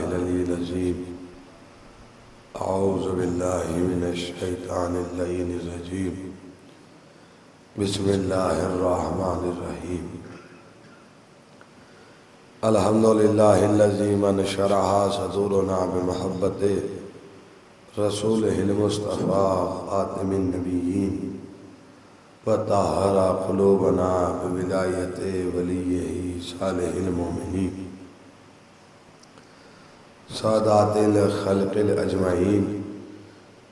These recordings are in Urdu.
العلی العظیم اعوذ باللہ من الشیطان اللعین الرجیم بسم اللہ الرحمن الرحیم الحمدللہ الذی من شرح صدورنا بمحبت رسولہ المصطفیٰ خاتم النبیین وطہر قلوبنا بولایت ولیہ صالح المؤمنین سادات الخلق الاجمعین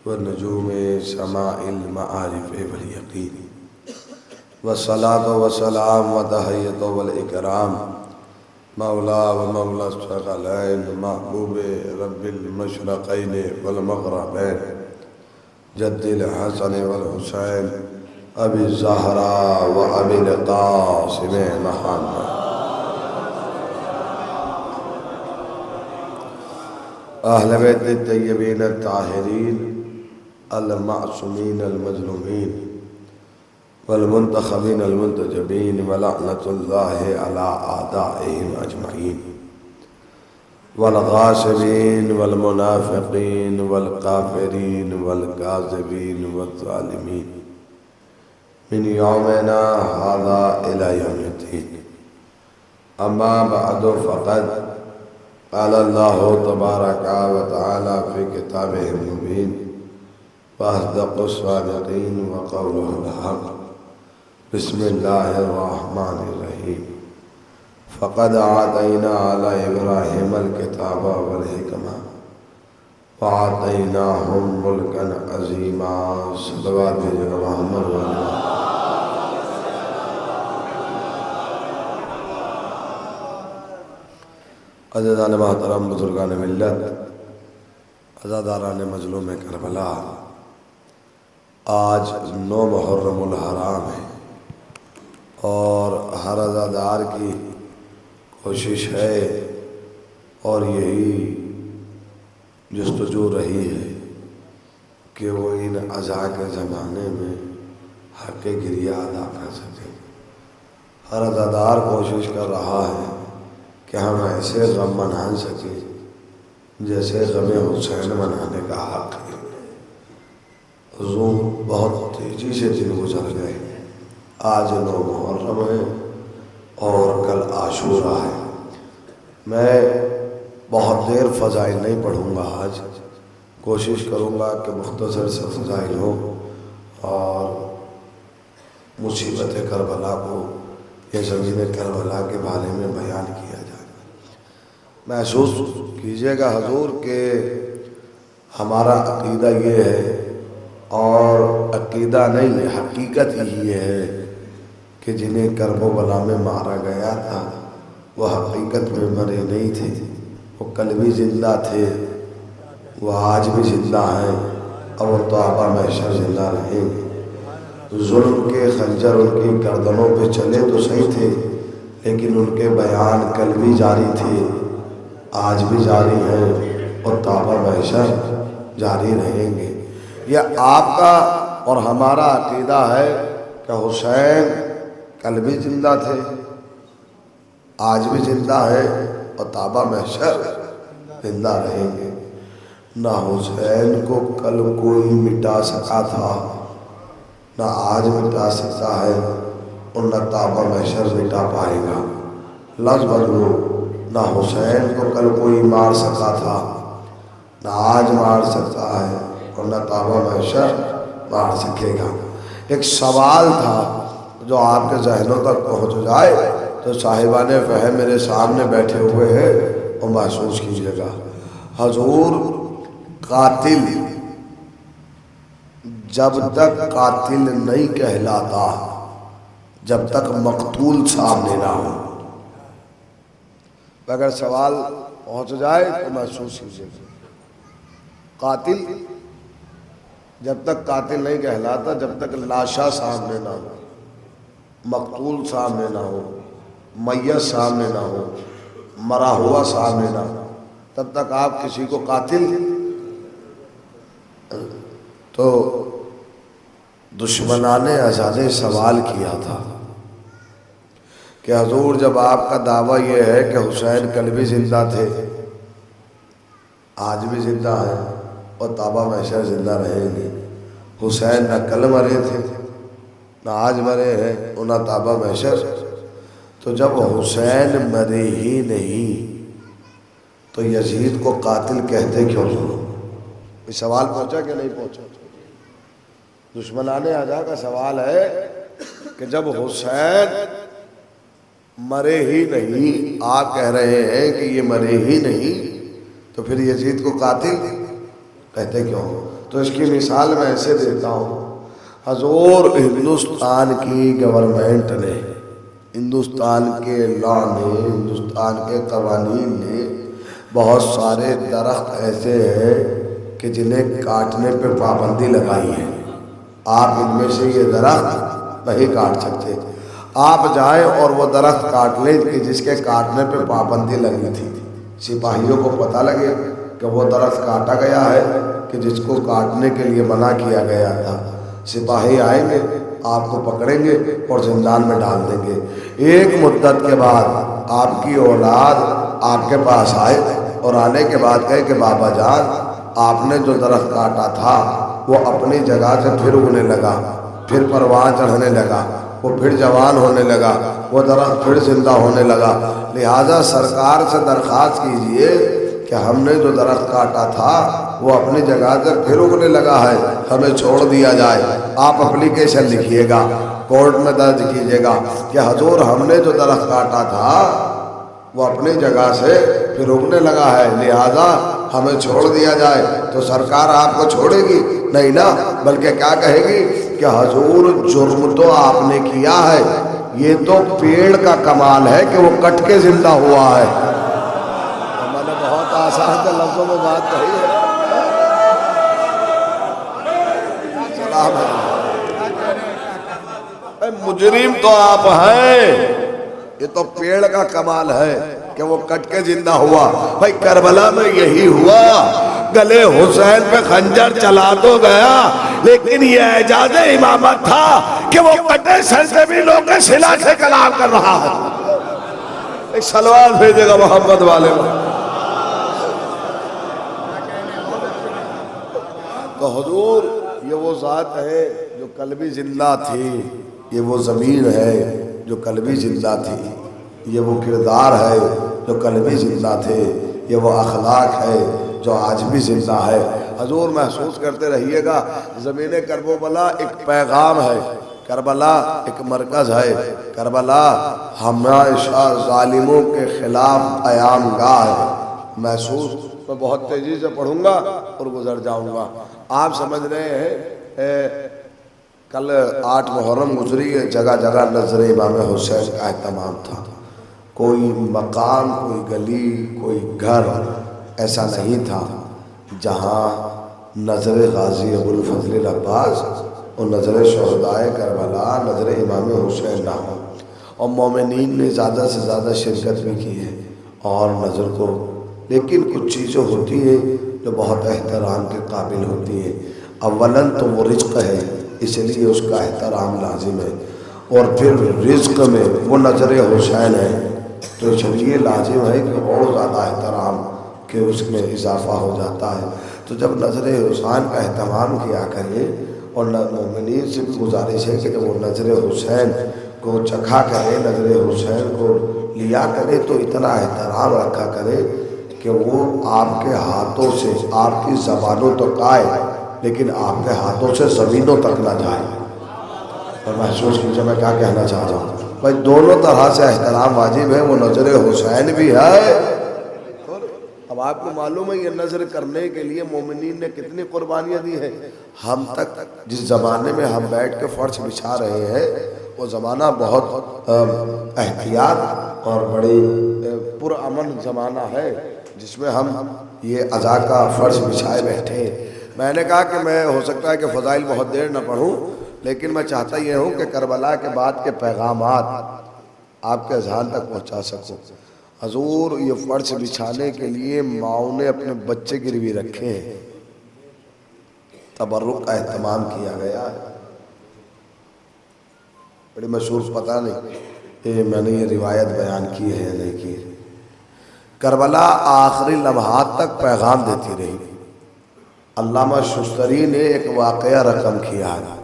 ونجوم سماء المعارف والیقین والصلاة والسلام وتحیۃ والاکرام مولا و مولا الثقلین محبوب رب المشرقین والمغربین جد الحسن والحسین ابی الزہراء و ابی القاسم محمد اہل بیت الطیبین الطاہرین المعصومین المظلومین والمنتخبین المنتجبین ولعنۃ اللہ علی اعدائہم اجمعین والغاصبین والمنافقین والکافرین والکاذبین والظالمین من یومنا ھذا الی یوم الدین اما بعد فقد قال اللہ تبارک و تعالی فی کتابہ المبین واصدق الصادقین وقولہ الحق بسم اللہ الرحمن الرحیم فقد آتینا علی ابراہیم الکتاب والحکمہ وآتیناہم ملکا عظیما صلوات محمد واللہ عزیزان محترم بزرگان ملت عزاداران مظلوم کربلا، آج 9 محرم الحرام ہے اور ہر عزادار کی کوشش ہے اور یہی جستجو رہی ہے کہ وہ ان عزا کے زمانے میں حق گریہ ادا کر سکے۔ ہر عزادار کوشش کر رہا ہے کہ ہم ایسے غم منا سکیں جیسے غم حسین منانے کا حق ہے۔ حضور بہت تیزی سے دن گزر گئے، آج 9 محرم ہے اور کل عاشورہ ہے۔ میں بہت دیر فضائل نہیں پڑھوں گا، آج کوشش کروں گا کہ مختصر سے فضائل ہوں اور مصیبت کربلا کو یہ زمین کربلا کے بارے میں بیان کیا جائے۔ محسوس کیجئے گا حضور کہ ہمارا عقیدہ یہ ہے، اور عقیدہ نہیں ہے، حقیقت ہی ہے کہ جنہیں کرب و بلا میں مارا گیا تھا وہ حقیقت میں مرے نہیں تھے، وہ کل بھی زندہ تھے، وہ آج بھی زندہ ہیں اور وہ توابہ محشر زندہ رہیں گے۔ ظلم کے خنجر ان کی گردنوں پہ چلے تو صحیح تھے، لیکن ان کے بیان کل بھی جاری تھے، آج بھی جاری ہیں اور توابہ محشر جاری رہیں گے۔ یہ آپ کا اور ہمارا عقیدہ ہے کہ حسین کل بھی زندہ تھے، آج بھی زندہ ہیں اور توابہ محشر زندہ رہیں گے۔ نہ حسین کو کل کوئی مٹا سکا تھا، نہ آج مٹا سکتا ہے اور نہ توابہ محشر مٹا پائے گا۔ لفظ بدلو، نہ حسین کو کل کوئی مار سکا تھا، نہ آج مار سکتا ہے اور نہ توابہ محشر مار سکے گا۔ ایک سوال تھا جو آپ کے ذہنوں تک پہنچ جائے تو صاحبان فہم میرے سامنے بیٹھے ہوئے ہیں اور محسوس کیجیے گا۔ حضور قاتل جب تک قاتل نہیں کہلاتا جب تک مقتول سامنے نہ ہو۔ اگر سوال پہنچ جائے تو محسوس کیجیے گا، قاتل جب تک قاتل نہیں کہلاتا جب تک لاشا سامنے نہ ہو، مقتول سامنے نہ ہو، میت سامنے نہ ہو، مرا ہوا سامنے نہ ہو، تب تک آپ کسی کو قاتل۔ تو دشمنان ازل نے سوال کیا تھا کہ حضور جب آپ کا دعویٰ یہ ہے کہ حسین کل بھی زندہ تھے، آج بھی زندہ ہیں اور تابہ محشر زندہ رہیں گے۔ حسین نہ کل مرے تھے نہ آج مرے ہیں اور نہ تابہ محشر۔ تو جب حسین مرے ہی نہیں تو یزید کو قاتل کہتے کیوں نہیں؟ یہ سوال پہنچا کہ نہیں پہنچا؟ دشمنان اعداء کا سوال ہے کہ جب حسین مرے ہی نہیں، آپ کہہ رہے ہیں کہ یہ مرے ہی نہیں، تو پھر یزید کو قاتل کہتے کیوں؟ تو اس کی مثال میں ایسے دیتا ہوں، حضور ہندوستان کی گورنمنٹ نے، ہندوستان کے لا نے، ہندوستان کے قوانین نے بہت سارے درخت ایسے ہیں کہ جنہیں کاٹنے پہ پابندی لگائی ہے۔ آپ ان میں سے یہ درخت نہیں کاٹ سکتے۔ آپ جائیں اور وہ درخت کاٹ لیں کہ جس کے کاٹنے پہ پابندی لگی تھی، سپاہیوں کو پتہ لگے کہ وہ درخت کاٹا گیا ہے کہ جس کو کاٹنے کے لیے منع کیا گیا تھا، سپاہی آئیں گے، آپ کو پکڑیں گے اور زندان میں ڈال دیں گے۔ ایک مدت کے بعد آپ کی اولاد آپ کے پاس آئے اور آنے کے بعد کہے کہ بابا جان آپ نے جو درخت کاٹا تھا وہ اپنی جگہ سے پھر اگنے لگا، پھر پروان چڑھنے لگا، وہ پھر جوان ہونے لگا، وہ درخت پھر زندہ ہونے لگا، لہٰذا سرکار سے درخواست کیجئے کہ ہم نے جو درخت کاٹا تھا وہ اپنی جگہ سے پھر اگنے لگا ہے، ہمیں چھوڑ دیا جائے۔ آپ اپلیکیشن لکھیے گا، کورٹ میں درج کیجیے گا کہ حضور ہم نے جو درخت کاٹا تھا وہ اپنی جگہ سے پھر اگنے لگا ہے، لہٰذا ہمیں چھوڑ دیا جائے۔ تو سرکار آپ کو چھوڑے گی نہیں نا، بلکہ کیا کہے گی کہ حضور جرم تو آپ نے کیا ہے، یہ تو پیڑ کا کمال ہے کہ وہ کٹ کے زندہ ہوا ہے۔ میں نے بہت آسان کے لفظوں میں بات کہی ہے۔ سلام ہے، مجرم تو آپ ہیں، یہ تو پیڑ کا کمال ہے کہ وہ کٹ کے زندہ ہوا۔ بھائی کربلا میں یہی ہوا، گلے حسین پہ خنجر چلا تو گیا، لیکن یہ اعجاز امامت تھا کہ وہ کٹے سر سے بھی لوگ کے صلہ سے کلام کر رہا ہے۔ ایک سلوات بھیجے گا محمد والے میں۔ تو حضور یہ وہ ذات ہے جو کل بھی زندہ تھی، یہ وہ زمین ہے جو کل بھی زندہ تھی، یہ وہ کردار ہے جو کل بھی زندہ تھے، یہ وہ اخلاق ہے جو آج بھی زندہ ہے۔ حضور محسوس کرتے رہیے گا، زمین کربلا ایک پیغام ہے، کربلا ایک مرکز ہے، کربلا ہمیشہ ظالموں کے خلاف قیام گاہ ہے۔ محسوس میں بہت تیزی سے پڑھوں گا اور گزر جاؤں گا۔ آپ سمجھ رہے ہیں کل 8 محرم گزری ہے، جگہ جگہ نظر امام حسین کا اہتمام تھا۔ کوئی مقام، کوئی گلی، کوئی گھر ایسا نہیں تھا جہاں نظر غازی ابوالفضل العباس اور نظر شہدائے کربلا، نظر امام حسین نہ ہو۔ اور مومنین نے زیادہ سے زیادہ شرکت بھی کی ہے اور نظر کو، لیکن کچھ چیزیں ہوتی ہیں جو بہت احترام کے قابل ہوتی ہیں۔ اولاً تو وہ رزق ہے، اس لیے اس کا احترام لازم ہے، اور پھر رزق میں وہ نظر حسین ہے تو اس لیے لازم ہے کہ اور زیادہ احترام کہ اس میں اضافہ ہو جاتا ہے۔ تو جب نظر حسین کا اہتمام کیا کرے، اور مومنین سے گزارش ہے کہ جب وہ نظر حسین کو چکھا کرے، نظر حسین کو لیا کرے تو اتنا احترام رکھا کرے کہ وہ آپ کے ہاتھوں سے، آپ کی زبانوں تک آئے لیکن آپ کے ہاتھوں سے زمینوں تک نہ جائے۔ اور محسوس کیجیے میں کیا کہنا چاہ رہا ہوں۔ بھائی دونوں طرح سے احترام واجب ہے، وہ نظر حسین بھی ہے۔ اب آپ کو معلوم ہے یہ نظر کرنے کے لیے مومنین نے کتنی قربانیاں دی ہیں۔ ہم تک جس زمانے میں ہم بیٹھ کے فرش بچھا رہے ہیں وہ زمانہ بہت احتیاط اور بڑی پرامن زمانہ ہے جس میں ہم یہ عزا کا فرش بچھائے بیٹھے ہیں۔ میں نے کہا کہ میں ہو سکتا ہے کہ فضائل بہت دیر نہ پڑھوں، لیکن میں چاہتا یہ ہوں کہ کربلا کے بعد کے پیغامات آپ کے اذہان تک پہنچا سکوں۔ حضور یہ فرش بچھانے کے لیے ماؤں نے اپنے بچے گروی رکھے ہیں، تبرک کا اہتمام کیا گیا ہے۔ بڑی مشہور، پتہ نہیں کہ میں نے یہ روایت بیان کی ہے یا نہیں کی ہے۔ کربلا آخری لمحات تک پیغام دیتی رہی۔ علامہ شستری نے ایک واقعہ رقم کیا ہے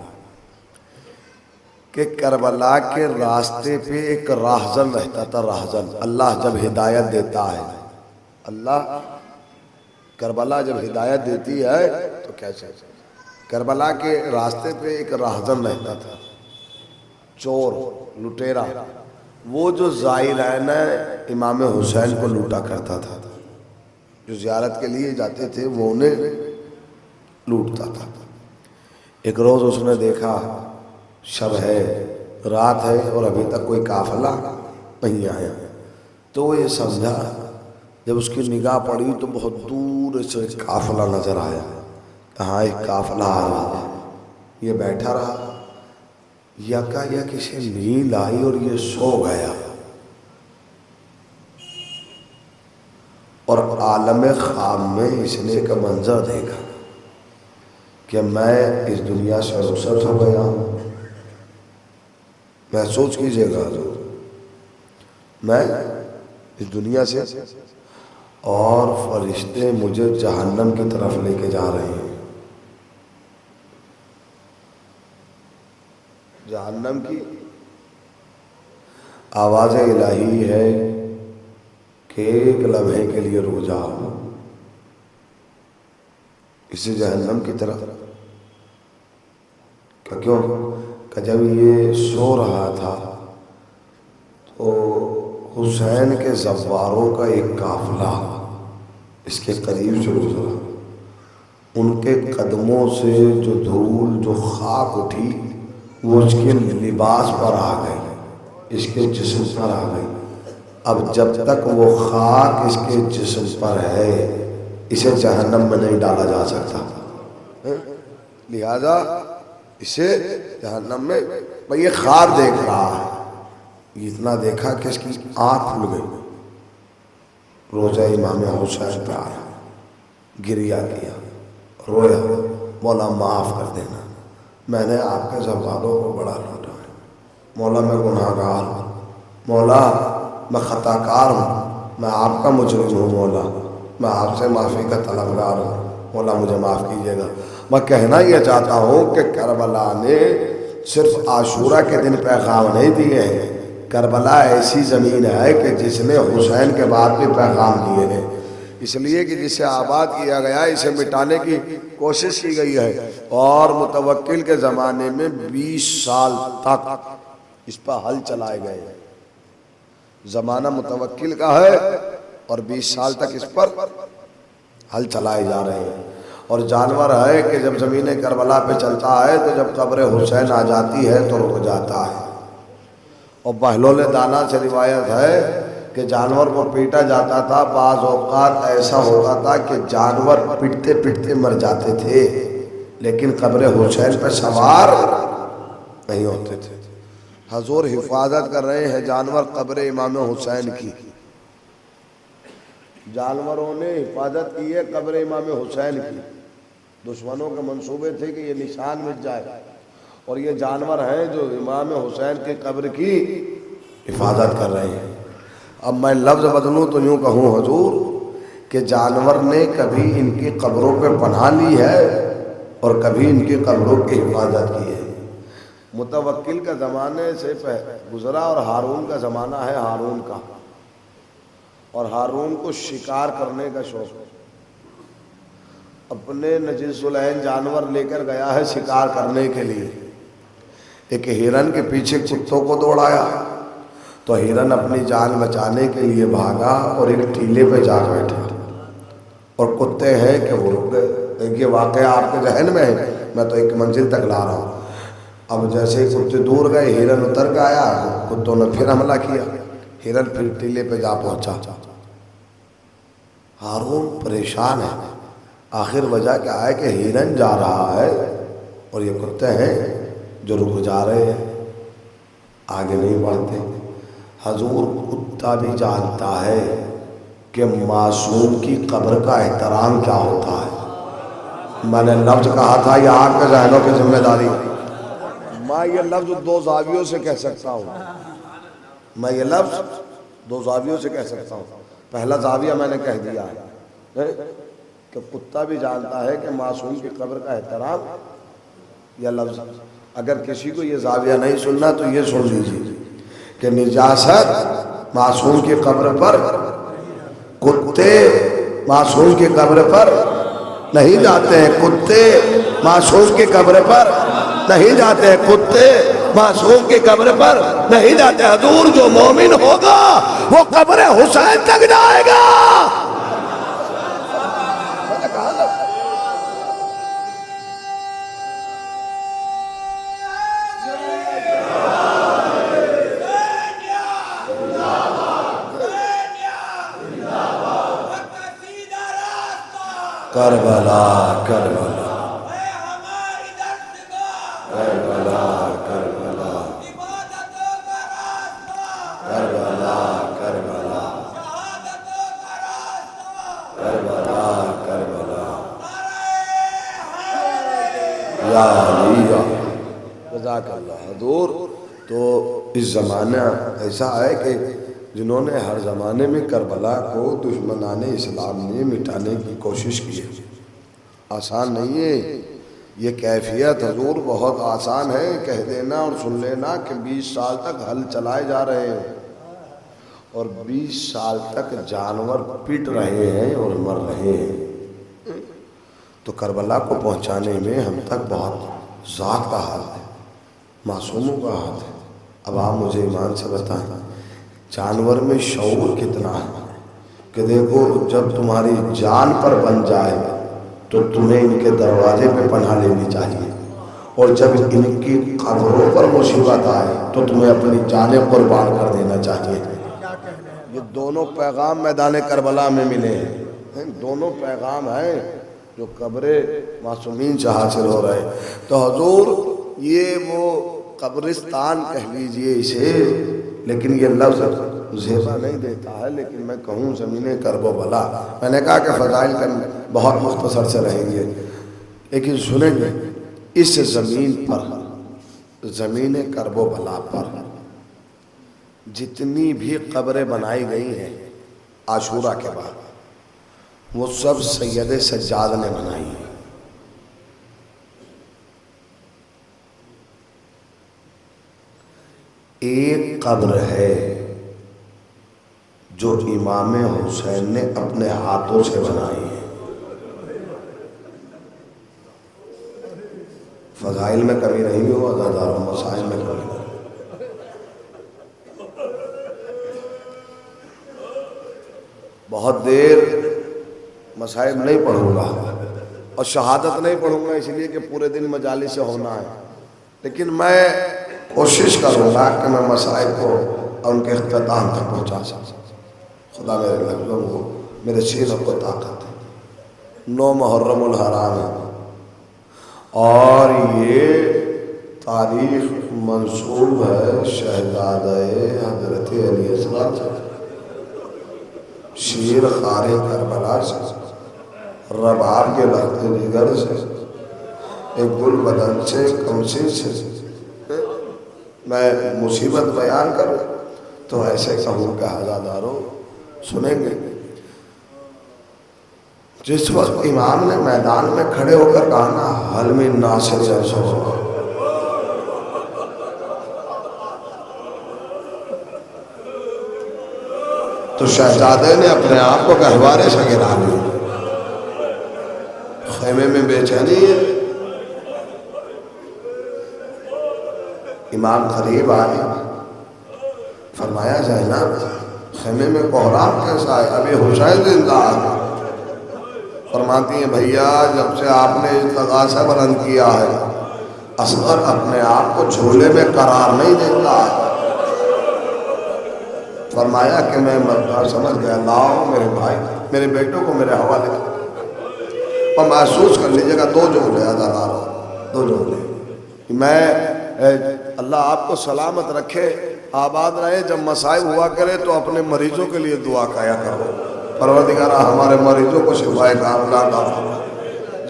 کہ کربلا کے راستے پہ ایک راہزن رہتا تھا۔ راہزن، اللہ جب ہدایت دیتا ہے، اللہ کربلا جب ہدایت دیتی ہے تو کیسے؟ کربلا کے راستے پہ ایک راہزن رہتا تھا، چور، لٹیرا، وہ جو زائرین امام حسین کو لوٹا کرتا تھا، جو زیارت کے لیے جاتے تھے وہ انہیں لوٹتا تھا۔ ایک روز اس نے دیکھا شب ہے، رات ہے اور ابھی تک کوئی قافلہ نہیں آیا، تو وہ یہ سمجھا، جب اس کی نگاہ پڑی تو بہت دور سے ایک قافلہ نظر آیا۔ کہاں ایک قافلہ آ رہا ہے، یہ بیٹھا رہا، یکا یک اسے نیند آئی اور یہ سو گیا، اور عالم خواب میں اس نے ایک منظر دیکھا کہ میں اس دنیا سے رخصت ہو گیا ہوں۔ محسوس کیجئے گا حضور، میں اس دنیا سے، اور فرشتے مجھے جہنم کی طرف لے کے جا رہے ہیں۔ جہنم کی آواز الہی ہے کہ ایک لمحے کے لیے رک جاؤ، اسے جہنم کی طرف۔ کیوں کہ جب یہ سو رہا تھا تو حسین کے زواروں کا ایک قافلہ اس کے قریب سے گزرا، ان کے قدموں سے جو دھول، جو خاک اٹھی وہ اس کے لباس پر آ گئی، اس کے جسم پر آ گئی۔ اب جب تک وہ خاک اس کے جسم پر ہے اسے جہنم میں نہیں ڈالا جا سکتا، لہذا اسے جہنم میں، بھئی یہ خواب دیکھ رہا ہے، اتنا دیکھا کہ اس کی آنکھ کھل گئی، روزہ امام حسین پہ آیا، گریہ کیا، رویا، مولا معاف کر دینا، میں نے آپ کے زوالوں کو بڑا لوٹا ہے، مولا میں گناہ گار ہوں، مولا میں خطا کار ہوں، میں آپ کا مجرم ہوں، مولا میں آپ سے معافی کا طلبگار ہوں، مولا مجھے معاف کیجیے گا۔ میں کہنا یہ چاہتا ہوں کہ کربلا نے صرف عاشورہ کے دن پیغام نہیں دیے ہیں، کربلا ایسی زمین ہے کہ جس نے حسین کے بعد بھی پیغام دیے ہیں، اس لیے کہ جسے آباد کیا گیا اسے مٹانے کی کوشش کی گئی ہے، اور متوکل کے زمانے میں 20 سال تک اس پر حل چلائے گئے۔ زمانہ متوکل کا ہے اور 20 سال تک اس پر حل چلائے جا رہے ہیں، اور جانور ہے کہ جب زمین کربلا پہ چلتا ہے تو جب قبر حسین آ جاتی ہے تو رک جاتا ہے۔ اور بہلول دانا سے روایت ہے کہ جانور کو پیٹا جاتا تھا، بعض اوقات ایسا ہوتا تھا کہ جانور پٹتے پٹتے مر جاتے تھے لیکن قبر حسین پہ سوار نہیں ہوتے تھے۔ حضور حفاظت کر رہے ہیں جانور قبر امام حسین کی، جانوروں نے حفاظت کی ہے قبر امام حسین کی۔ دشمنوں کے منصوبے تھے کہ یہ نشان مٹ جائے، اور یہ جانور ہیں جو امام حسین کی قبر کی حفاظت کر رہے ہیں۔ اب میں لفظ بدلوں تو یوں کہوں حضور کہ جانور نے کبھی ان کی قبروں پہ پناہ لی ہے اور کبھی ان کی قبروں کی حفاظت کی ہے۔ متوکل کا زمانے سے گزرا اور ہارون کا زمانہ ہے ہارون کا، اور ہارون کو شکار کرنے کا شوق، اپنے نجس العین جانور لے کر گیا ہے شکار کرنے کے لیے۔ ایک ہرن کے پیچھے کتوں کو دوڑایا تو ہرن اپنی جان بچانے کے لیے بھاگا اور ایک ٹیلے پہ جا بیٹھا، اور کتے ہیں کہ وہ رک گئے۔ دیکھیے واقعہ آپ کے ذہن میں ہے، میں تو ایک منزل تک لا رہا ہوں۔ اب جیسے ہی کتے دور گئے ہرن اتر کے آیا، کتوں نے پھر حملہ کیا، ہرن پھر ٹیلے پہ جا پہنچا۔ ہارون پریشان ہے، آخر وجہ کیا ہے کہ ہرن جا رہا ہے اور یہ کتے ہیں جو رک جا رہے ہیں، آگے نہیں بڑھتے۔ حضور کتا بھی جانتا ہے کہ معصوم کی قبر کا احترام کیا ہوتا ہے۔ میں نے لفظ کہا تھا یہ آپ کے ذہنوں کی ذمہ داری، میں یہ لفظ دو زاویوں سے کہہ سکتا ہوں، میں یہ لفظ دو زاویوں سے کہہ سکتا ہوں۔ پہلا زاویہ میں نے کہہ دیا ہے کہ کتا بھی جانتا ہے کہ معصوم کی قبر کا احترام یا لفظ. اگر کسی کو یہ زاویہ نہیں سننا تو یہ سن لیجیے کہ نجاست معصوم کی قبر پر، کتے معصوم کی قبر پر نہیں جاتے ہیں، کتے معصوم کی قبر پر نہیں جاتے ہیں، کتے معصوم کی قبر پر نہیں جاتے. حضور جو مومن ہوگا وہ قبر حسین تک جائے گا. کربلا کربلا کربلا کربلا کربلا کربلا کربلا کربلا یا علی جزاک اللہ. حضور تو اس زمانہ ایسا ہے کہ جنہوں نے ہر زمانے میں کربلا کو دشمنان اسلام نے مٹانے کی کوشش کی ہے. آسان نہیں ہے یہ کیفیت حضور، بہت آسان ہے کہہ دینا اور سن لینا کہ 20 سال تک ہل چلائے جا رہے ہیں اور 20 سال تک جانور پٹ رہے ہیں اور مر رہے ہیں. تو کربلا کو پہنچانے میں ہم تک بہت ذات کا ہاتھ ہے، معصوموں کا ہاتھ ہے. اب آپ مجھے ایمان سے بتائیں جانور میں شعور کتنا ہے کہ دیکھو جب تمہاری جان پر بن جائے تو تمہیں ان کے دروازے پہ پناہ لینی چاہیے، اور جب ان کی قبروں پر مصیبت آئے تو تمہیں اپنی جانیں قربان کر دینا چاہیے. یہ دونوں پیغام میدان کربلا میں ملے ہیں، دونوں پیغام ہیں جو قبر معصومین سے حاصل ہو رہے ہیں. تو حضور یہ وہ قبرستان کہہ لیجئے اسے، لیکن یہ لفظ زیبا نہیں دیتا ہے، لیکن میں کہوں زمین کرب و بلا. میں نے کہا کہ فضائل کا بہت مختصر سے رہیں گے، لیکن سنیں گے اس زمین پر، زمین کرب و بلا پر جتنی بھی قبریں بنائی گئی ہیں عاشورہ کے بعد وہ سب سید سجاد نے بنائی ہیں. ایک قبر ہے جو امام حسین نے اپنے ہاتھوں سے بنائی ہے. فضائل میں کمی نہیں ہو، عزاداروں مسائل میں کمی نہیں. بہت دیر مسائل نہیں پڑھوں گا اور شہادت نہیں پڑھوں گا اس لیے کہ پورے دن مجالس سے ہونا ہے، لیکن میں کوشش کروں گا کہ میں مسائل کو اور ان کے اختتام تک پہنچا سکوں. خدا میرے لفظوں کو، میرے سینوں کو طاقت ہے. 9 محرم الحرام ہے اور یہ تاریخ منسوب ہے شہزادہ حضرت علی اصغر شیر خار کربلا سے، رباب کے لخت جگر سے، ایک گل بدن سے، کمسی سے. میں مصیبت بیان کروں تو ایسے کہوں کہ عزاداروں سنیں گے. جس وقت امام نے میدان میں کھڑے ہو کر کہا نا حل من ناصر ینصرہ، تو شہزادے نے اپنے آپ کو گہوارے سے گرا لیا. خیمے میں بے چینی ہے. امام قریب آئے، فرمایا زینب خیمے میں کوہرام کیسا ہے؟ ابھی حسین زندہ ہے. فرماتی ہیں بھیا جب سے آپ نے استغاثہ بلند کیا ہے اصغر اپنے آپ کو جھولے میں قرار نہیں دیتا ہے. فرمایا کہ میں مقدار سمجھ گیا، لاؤ میرے بھائی میرے بیٹوں کو میرے حوالے کر، اور محسوس کر لیجیے گا 2 جملے عزاداروں، 2 جملے. میں اللہ آپ کو سلامت رکھے، آباد رہے. جب مسائل ہوا کرے تو اپنے مریضوں کے لیے دعا کیا کرو، پروردگارہ ہمارے مریضوں کو شفائے کاملہ عطا فرما.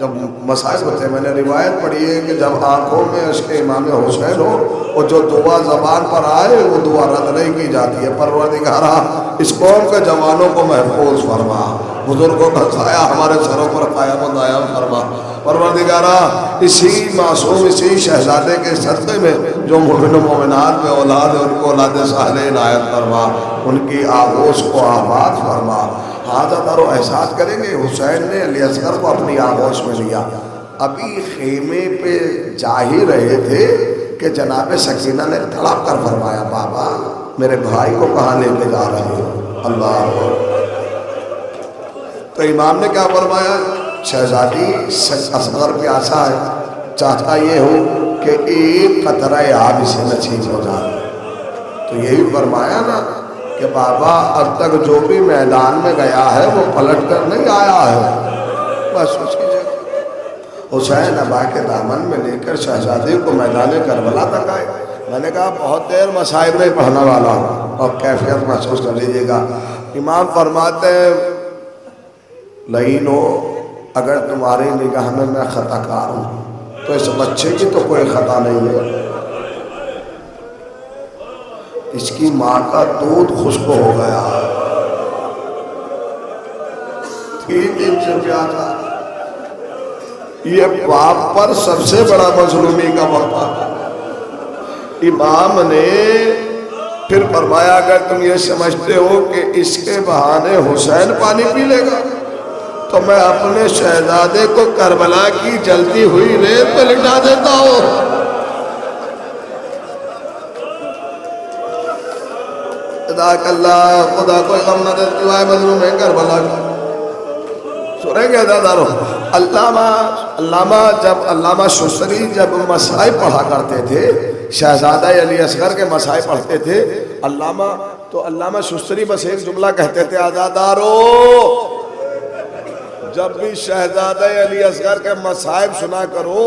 جب مسائل ہوتے ہیں، میں نے روایت پڑھی ہے کہ جب آنکھوں میں اشک امام حسین ہو اور جو دعا زبان پر آئے وہ دعا رد نہیں کی جاتی ہے۔ پروردگارا اس قوم کے جوانوں کو محفوظ فرما، بزرگوں کا سایہ ہمارے سروں پر قائم و دائم فرما۔ پروردگارا اسی معصوم، اسی شہزادے کے صدقے میں جو مومن و مومنات میں اولاد ہے ان کو اولاد صالح عنایت فرما، ان کی آغوش کو آباد فرما۔ حاضر دارو احساس کریں گے حسین نے علی اصغر کو اپنی آغوش میں لیا، ابھی خیمے پہ جا ہی رہے تھے کہ جناب سکینہ نے تڑپ کر فرمایا بابا میرے بھائی کو کہاں لے کے جا رہے ہو؟ اللہ تو امام نے کیا فرمایا؟ شہزادی اصغر پیاسا ہے، چاہتا یہ ہو کہ ایک قطرہ آب اسے نصیب ہو جائے۔ تو یہی فرمایا نا کہ بابا اب تک جو بھی میدان میں گیا ہے وہ پلٹ کر نہیں آیا ہے، بس اس کی جگہ حسین ابا کے دامن میں لے کر شہزادی کو میدان کربلا تک آئے۔ میں نے کہا بہت دیر مصائب نہیں پڑھنے والا ہوں اور کیفیت محسوس کر لیجیے گا۔ امام فرماتے ہیں لعینو اگر تمہاری نگاہ میں خطا کار ہوں تو اس بچے کی تو کوئی خطا نہیں ہے، اس کی ماں کا دودھ خشک ہو گیا، 3 دن سے پیاسا، یہ باپ پر سب سے بڑا مظلومی کا وقت۔ امام نے پھر فرمایا اگر تم یہ سمجھتے ہو کہ اس کے بہانے حسین پانی پی لے گا تو میں اپنے شہزادے کو کربلا کی جلتی ہوئی ریت پہ لٹا دیتا ہوں۔ اللہ خدا کوئی غم نہ دے سوائے مظلوم ہے کربلا کا۔ سنیں گے دادارو، علامہ شسری جب مسائب پڑھا کرتے تھے، شہزادہ علی اصغر کے مسائب پڑھتے تھے علامہ شسری بس ایک جملہ کہتے تھے آزادارو جب بھی شہزادہ علی اصغر کے مسائب سنا کرو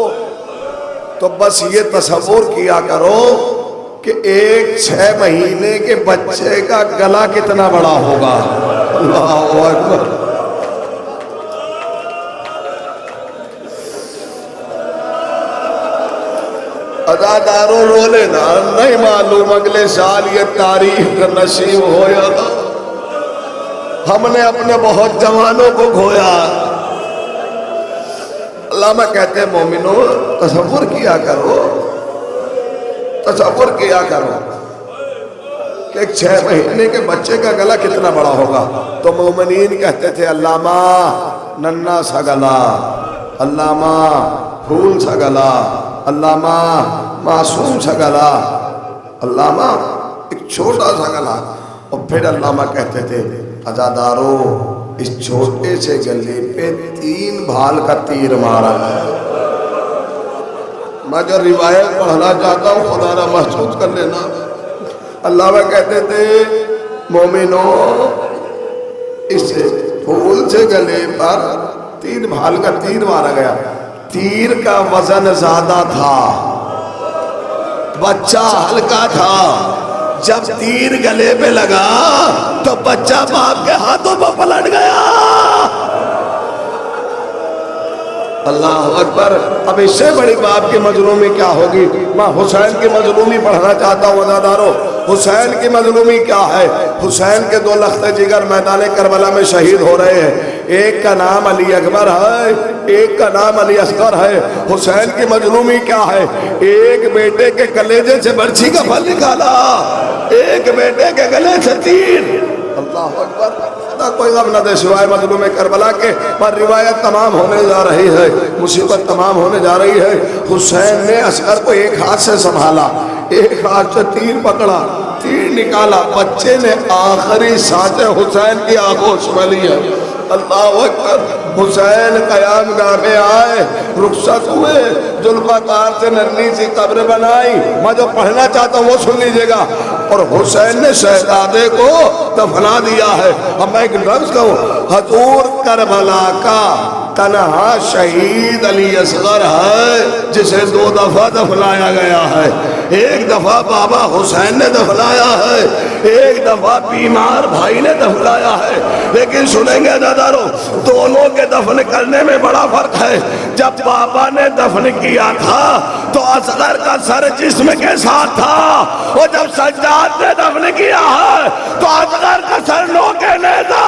تو بس یہ تصور کیا کرو کہ ایک 6 مہینے کے بچے کا گلا کتنا بڑا ہوگا۔ اللہ اکبر۔ ازاداروں رو لینا، نہیں معلوم اگلے سال یہ تاریخ کا نصیب ہو یا تھا، ہم نے اپنے بہت جوانوں کو کھویا۔ علامہ کہتے ہیں مومنو تصور کیا کرو کہ ایک 6 مہینے کے بچے کا گلا کتنا بڑا ہوگا۔ تو مومنین کہتے تھے علامہ ننا سا گلا، علامہ پھول سا گلا، علامہ معصوم سا گلا، علامہ ایک چھوٹا سا گلا۔ اور پھر علامہ کہتے تھے عزادارو اس چھوٹے سے گلے پہ 3 بھال کا تیر مارا ہے۔ میں جو روایت پڑھنا چاہتا ہوں خدا نہ محسوس کر لینا۔ علامہ کہتے تھے مومنو اس پھول سے گلے پر 3 بھال کا تیر مارا گیا، تیر کا وزن زیادہ تھا، بچہ ہلکا تھا، جب تیر گلے پہ لگا تو بچہ باپ کے ہاتھوں پہ پلٹ گیا۔ اللہ اکبر۔ اب اس سے بڑی باپ کی مظلومی کیا ہوگی؟ میں حسین کی مظلومی پڑھنا چاہتا ہوں عزادارو۔ حسین کی مظلومی کیا ہے؟ حسین کے 2 لخت جگر میدان کربلا میں شہید ہو رہے ہیں، ایک کا نام علی اکبر ہے، ایک کا نام علی اصغر ہے۔ حسین کی مظلومی کیا ہے؟ ایک بیٹے کے کلیجے سے برچھی کا پھل نکالا، ایک بیٹے کے گلے سے تیر۔ اللہ اکبر۔ کوئی غم نہ دے سوائے مظلوم کربلا کے، پر روایت تمام ہونے جا رہی ہے، مصیبت تمام ہونے جا رہی ہے۔ حسین نے اصغر کو ایک ہاتھ سے سنبھالا، ایک ہاتھ سے تیر پکڑا، تیر نکالا، بچے نے آخری سانسیں حسین کی آغوش میں لی ہے۔ اللہ اکبر۔ حسین قیام گاہ میں آئے، رخصت ہوئے، ذوالفقار سے ننھی سی قبر بنائی۔ میں جو پڑھنا چاہتا ہوں وہ سن لیجئے گا۔ اور حسین نے شہزادے کو دفنا دیا ہے۔ اب میں ایک لفظ کہوں، حضور کربلا کا تنہا شہید علی اصغر ہے جسے 2 دفعہ دفنایا گیا ہے. ایک دفعہ بابا حسین نے دفنایا ہے, ایک دفعہ بیمار بھائی نے دفنایا ہے. لیکن سنیں گے دادارو, دونوں کے دفن کرنے میں بڑا فرق ہے. جب بابا نے دفن کیا تھا تو اصغر کا سر جسم کے ساتھ تھا, اور جب سجاد نے دفن کیا ہے تو اصغر کا سر نوکے نیزہ.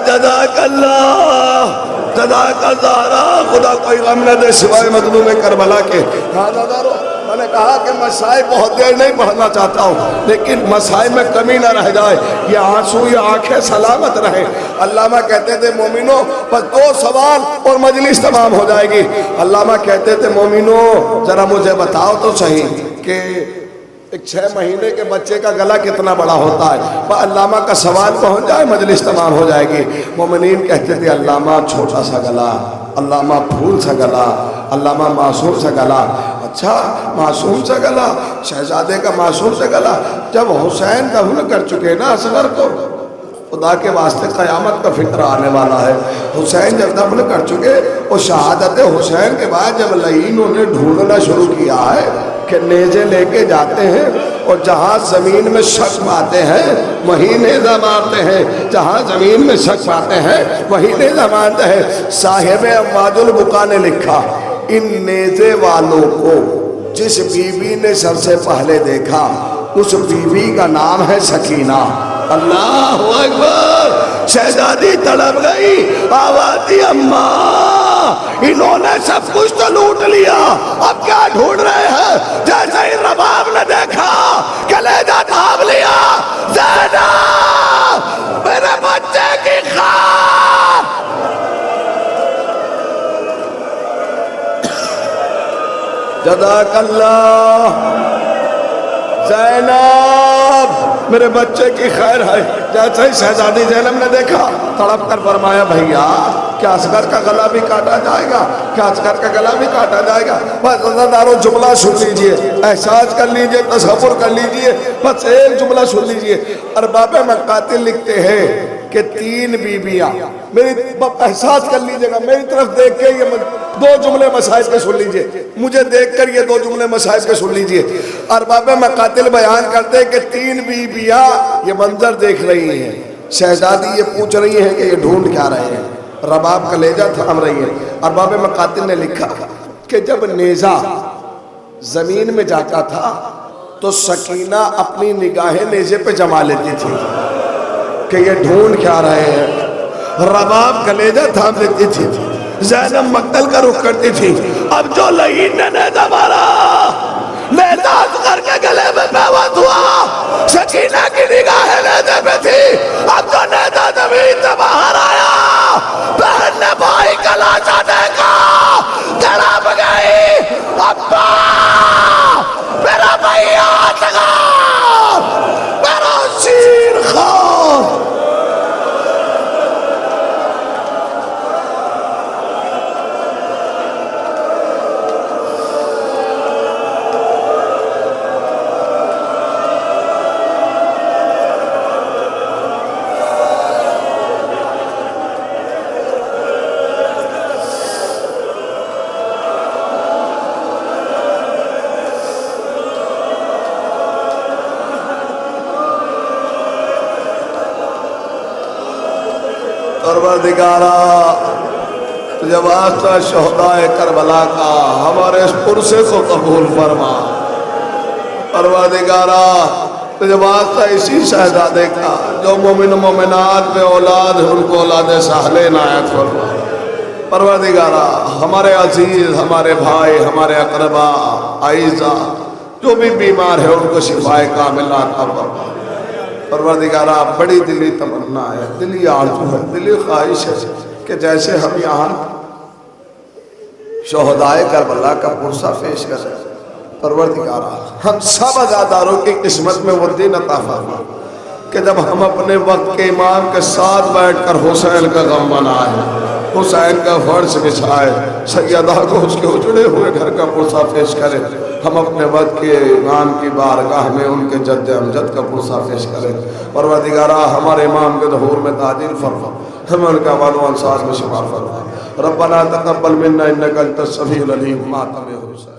جزاک اللہ, جزاک اللہ. خدا کوئی غم نہ دے سوائے مظلوم کربلا کے. ہاں دادارو, میں نے کہا کہ مسائل بہت دیر نہیں پڑھنا چاہتا ہوں, لیکن مسائل میں کمی نہ رہ جائے, یہ آنسو یہ آنکھیں سلامت رہیں. علامہ کہتے تھے مومنو بس 2 سوال اور مجلس تمام ہو جائے گی. علامہ کہتے تھے مومنو ذرا مجھے بتاؤ تو صحیح کہ ایک 6 مہینے کے بچے کا گلا کتنا بڑا ہوتا ہے. علامہ کا سوال پہنچ جائے مجلس تمام ہو جائے گی. مومنین کہتے تھے علامہ چھوٹا سا گلا, علامہ پھول سا گلا, علامہ معصوم سا گلا. اچھا معصوم سا گلا, شہزادے کا معصوم سا گلا. جب حسین دفن کر چکے نا اصغر کو, خدا کے واسطے قیامت کا فکر آنے والا ہے. حسین جب دفن کر چکے اور شہادت حسین کے بعد جب لعینوں نے ڈھونڈنا شروع کیا ہے کہ نیزے لے کے جاتے ہیں اور جہاں زمین میں شک پاتے ہیں وہیں نیزہ مارتے ہیں, جہاں زمین میں شک پاتے ہیں وہیں نیزہ مارتے ہیں. صاحب امواج البقا نے لکھا ان نیزے والوں کو جس بی بی نے سب سے پہلے دیکھا اس بی بی کا نام ہے سکینہ. اللہ اکبر. شہزادی تڑپ گئی, آوازی اماں انہوں نے سب کچھ تو لوٹ لیا, اب کیا ڈھونڈ رہے ہیں. جیسے ہی رباب نے دیکھا کلیجہ تھام لیا, زینب میرے بچے کی خواہ. جزاک اللہ. زینب میرے بچے کی خیر ہے. جیسے ہی شہزادی زینب نے دیکھا تڑپ کر فرمایا بھیا کیا اصغر کا گلا بھی کاٹا جائے گا, کیا اصغر کا گلا بھی کاٹا جائے گا. بس عزیزدارو جملہ سن لیجئے, احساس کر لیجئے, تصور کر لیجئے, بس ایک جملہ سن لیجئے. ارباب مقاتل لکھتے ہیں کہ 3 بیویاں, میری احساس کر لیجئے گا, میری طرف دیکھ کے یہ 2 جملے مسائل کے سن لیجئے, مجھے دیکھ کر یہ 2 جملے مسائل کے سن لیجئے. ارباب مقاتل بیان کرتے ہیں کہ 3 بیویاں یہ منظر دیکھ رہی ہیں. شہزادی یہ پوچھ رہی ہیں کہ یہ ڈھونڈ کیا رہے ہیں, رباب کلیجہ تھام رہی ہیں. ارباب مقاتل نے لکھا کہ جب نیزہ زمین میں جاتا تھا تو سکینہ اپنی نگاہیں نیزے پہ جما لیتی تھی کہ یہ ڈھونڈ کیا رہے ہیں. رباب کلیجہ تھام لیتی تھی, زینب مقتل کا رخ کرتی تھی. اب جو لعین نے نیزہ مارا, نیزہ اصغر کے گلے میں پیوست ہوا, سکینہ کی نگاہیں نیزے پہ تھی. اب جو نیزہ زمین سے باہر آیا, بہن نے بھائی کا لاشا دیکھا, تڑپ گئی, ابا میرا بھیا اصغر, میرا شیر خان. پروردگارا تجھے واسطہ شہدائے کربلا کا ہمارے اس پرسے کو قبول فرما. پروردگارا تجھے واسطہ اسی شہزادے کا جو مومن مومنات میں اولاد ہے ان کو اولاد صالح عنایت فرما. پروردگارا ہمارے عزیز, ہمارے بھائی, ہمارے اقربا, اعزا جو بھی بیمار ہے ان کو شفائے کامل عطا فرما. پروردگارہ بڑی دلی تمنا ہے, دلی آرزو ہے, دلی خواہش ہے کہ جیسے ہم یہاں شہدائے کربلا کا پرسہ پیش کریں, پروردگارہ ہم سب عزاداروں کی قسمت میں وہ دن عطا فرما کہ جب ہم اپنے وقت کے امام کے ساتھ بیٹھ کر حسین کا غم منائیں, حسین کا فرش بچھائے، سیدہ کو اس کے اجڑے ہوئے گھر کا پرسہ پیش کرے، ہم اپنے وقت کے امام کی بارگاہ میں ان کے جد امجد کا پرسہ پیش کریں۔ پروردگارہ ہمارے امام کے ظہور میں تعجیل فرما، ہمیں ان کا اعمال و انصار میں شمار فرما۔ ربنا تقبل منا انک انت السمیع العلیم، ماتم حسین۔